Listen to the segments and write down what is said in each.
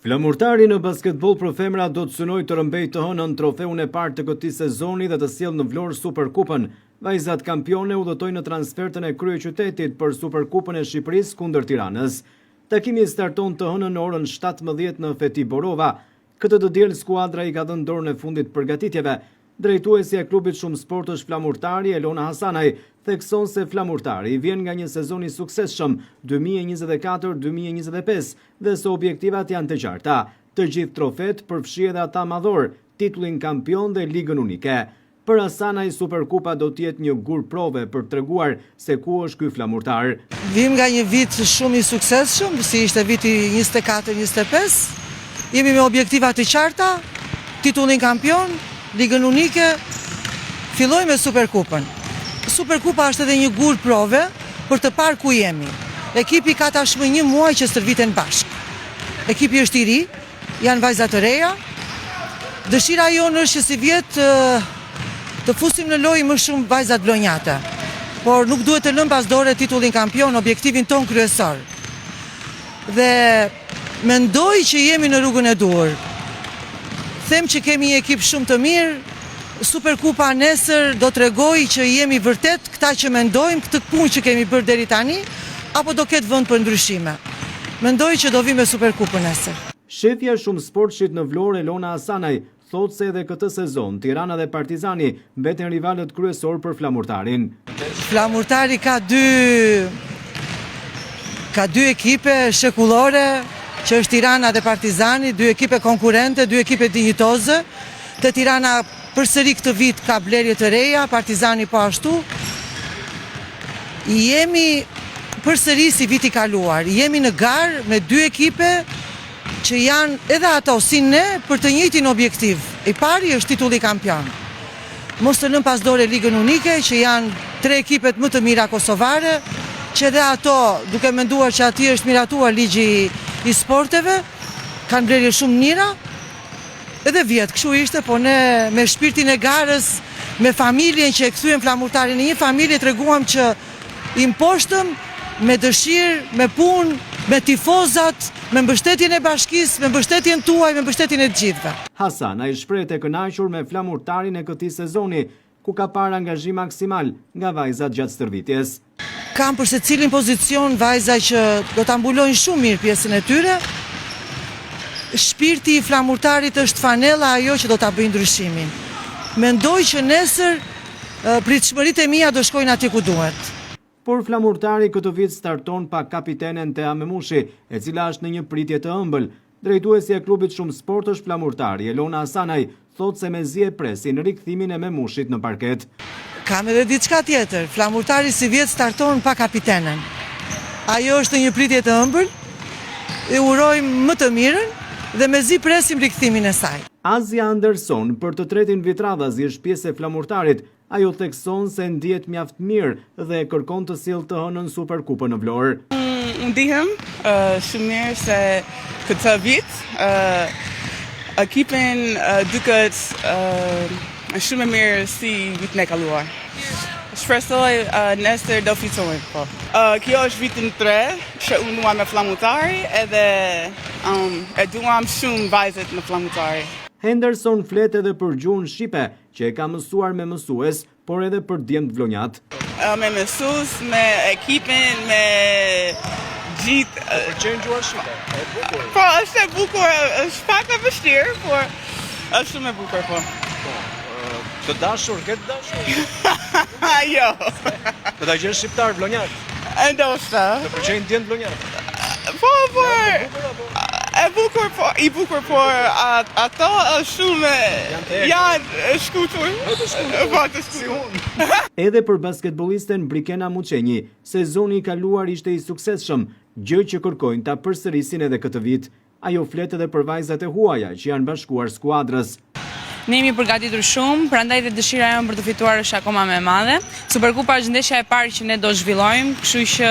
Flamurtari në basketbol për femra do të synojë të rëmbejë të hënën trofeun e parë të këtij sezoni dhe të sjellë në Vlorë Superkupën. Vajzat kampione udhëtojnë në transfertën e kryeqytetit për Superkupën e Shqipërisë kundër Tiranës. Takimi starton të hënën në orën 17 në Feti Borova. Këtë të diel skuadra i ka dhënë dorën e fundit përgatitjeve. Drejtuesja e klubit shumë sportësh Flamurtari, Elona Hasanaj, thekson se Flamurtari vjen nga një sezon i suksesshëm 2024-2025 dhe se objektivat janë të qarta. Të gjithë trofet përfshi edhe ata madhor, titullin kampion dhe ligën unike. Për Hasanaj, Superkupa do të jetë një gur prove për treguar se ku është ky Flamurtar. Vim nga një vit shumë i suksesshëm, si ishte viti 24-25. Jemi me objektivat të qarta, titullin kampion, ligën unike, filloj me Superkupën. Superkupa është edhe një gur prove për të parë ku jemi. Ekipi ka tashmë një muaj që stërviten bashkë. Ekipi është i ri, janë vajza të reja. Dëshira jonë është që si vjetë të fusim në lojë më shumë vajzat vlonjate. Por nuk duhet të lëmë pas dore titullin kampion, objektivin ton kryesor. Dhe mendoj që jemi në rrugën e duhur. Them që kemi një ekip shumë të mirë, Superkupa nesër do t'rregoj që jemi vërtet këta që mendojmë këtë punë që kemi bërë deri tani, apo do ketë vend për ndryshime. Mendoj që do vi me Superkupën nesër. Shefja shumë sportshit në Vlorë, Elona Hasanaj, thotë se edhe këtë sezon Tirana dhe Partizani mbeten rivalët kryesor për Flamurtarin. Flamurtari ka dy ekipe shekullore, që është Tirana dhe Partizani, dy ekipe konkurente, dy ekipe dinjitoze. Te Tirana përsëri këtë vit ka blerje të reja, Partizani po ashtu. Jemi përsëri si viti kaluar, jemi në garë me dy ekipe që janë edhe ato si ne për të njëjtin objektiv. I pari është titulli kampion. Mos të lëm pas dore ligën unike, që janë 3 ekipet më të mira kosovare, që edhe ato, duke menduar që aty është miratuar ligji i sporteve, kanë blerje shumë mira, edhe vjetë, kështu ishte, po ne me shpirtin e garës, me familjen që e kthyem Flamurtarin në një familje, treguam që i mposhtëm me dëshirë, me punë, me tifozat, me mbështetjen e bashkisë, me mbështetjen tuaj, me mbështetjen e të gjithëve. Hasanaj shpreh e kënaqur me Flamurtarin e këtij sezoni, ku ka parë angazhim maksimal nga vajzat gjatë stërvitjes. Kam për secilin pozicion vajza që do ta mbulojnë shumë mirë pjesën e tyre. Shpirti i Flamurtarit është fanella ajo që do ta bëjë ndryshimin. Mendoj që nesër pritshmëritë e mia do shkojnë atje ku duhet. Por Flamurtari këtë vit starton pa kapitenen Tea Memushi, e cila është në një pritje të ëmbël. Drejtuesja e klubit shumë sportësh Flamurtari, Elona Hasanaj, thotë se mezi e presin rikthimin e Memushit në parket. Kam edhe diçka tjetër. Flamurtari si vjet starton pa kapitenen. Ajo është një pritje të ëmbël. E urojmë më të mirën dhe mezi presim rikthimin e saj. Azia Anderson, për të tretin vit radhazi është pjesë e Flamurtarit. Ajo thekson se ndihet mjaft mirë dhe kërkon të sjellë të hënën Superkupën në Vlorë. Ndihem shumë mirë se këtë vit ekipin duket shumë mirë si vitin e kaluar. Shpresoj nesër do fitojmë. Po. Kjo është vitin 3 që unë duam me Flamurtari edhe e duam shumë vajzat në Flamurtari. Henderson flet edhe për gjuhën shqipe, që e ka mësuar me mësues, por edhe për djemt vlonjat. Me mësues, me ekipin, me gjithë. Qenë gjuhën shqipe, e bukur. Po, është e bukur, është pak e vështirë, por është shumë e bukur, po. Të dashur, këtë dashur? Jo. Të ta gjenë shqiptar vlonjat? Ndoshta. Të pëlqejnë djemt vlonjat? Po, e bukur, por ato shumë janë shkutur. Po, të shkutur. Edhe për basketbolisten Brikena Muçenji, sezoni i kaluar ishte i suksesshëm, gjë që kërkojnë ta përsërisin edhe këtë vit. Ajo flet edhe për vajzat e huaja që janë bashkuar skuadrës. Ne jemi përgatitur shumë, prandaj dhe dëshira jonë për të fituar është akoma më e madhe. Superkupa është ndeshja e parë që ne do zhvillojmë, kështu që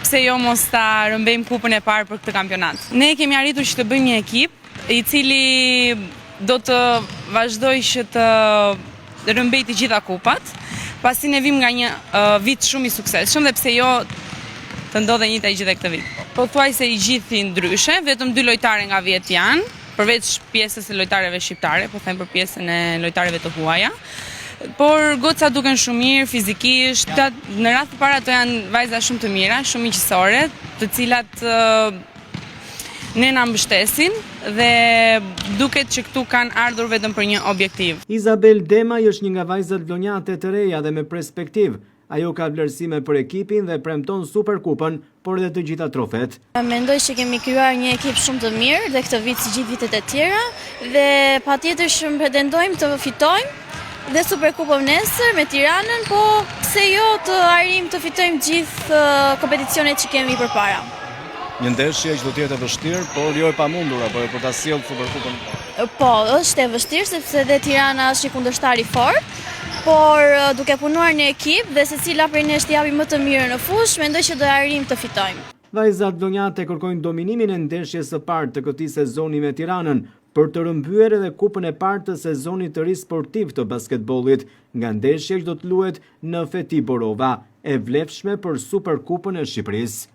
pse jo mos ta rëmbejmë kupën e parë për këtë kampionat. Ne kemi arritur që të bëjmë një ekip i cili do të vazhdoj që të rëmbej të gjitha kupat, pasi ne vim nga një vit shumë i suksesshëm dhe pse jo të ndodhe njëjta gjë edhe këtë vit. pothuajse i gjithë ndryshe, vetëm 2 lojtare nga 10 janë, përveç pjesës e lojtareve shqiptare, po them për pjesën e lojtareve të huaja. Por goca duken shumë mirë fizikisht. Në radhë të parë ato janë vajza shumë të mira, shumë miqësore, të cilat ne na mbështesin dhe duket që këtu kanë ardhur vetëm për një objektiv. Izabel Demaj është një nga vajzat vlonjate të reja dhe me perspektiv. Ajo ka vlerësime për ekipin dhe premton Superkupën, por edhe të gjitha trofet. Mendoj që kemi krijuar një ekip shumë të mirë dhe këtë vit si gjithë vitet e tjera dhe patjetër që pretendojmë të fitojmë dhe Superkupën nesër me Tiranën, po pse jo të arrijmë të fitojmë gjithë kompeticionet që kemi përpara. Një ndeshje që do të jetë e vështirë, por jo e pamundur apo për ta sjellë Superkupën. Po, është e vështirë sepse dhe Tirana është një kundërshtar i fortë, por duke punuar në ekip dhe secila prej nesh të japi më të mirë në fushë, mendoj që do arrijmë të fitojmë. Vajzat vlonjate kërkojnë dominimin e ndeshjes së parë të këtij sezoni me Tiranën për të rrëmbyer edhe kupën e parë të sezonit të ri sportiv të basketbollit, nga ndeshja që do të luhet në Feti Borova, e vlefshme për Superkupën e Shqipërisë.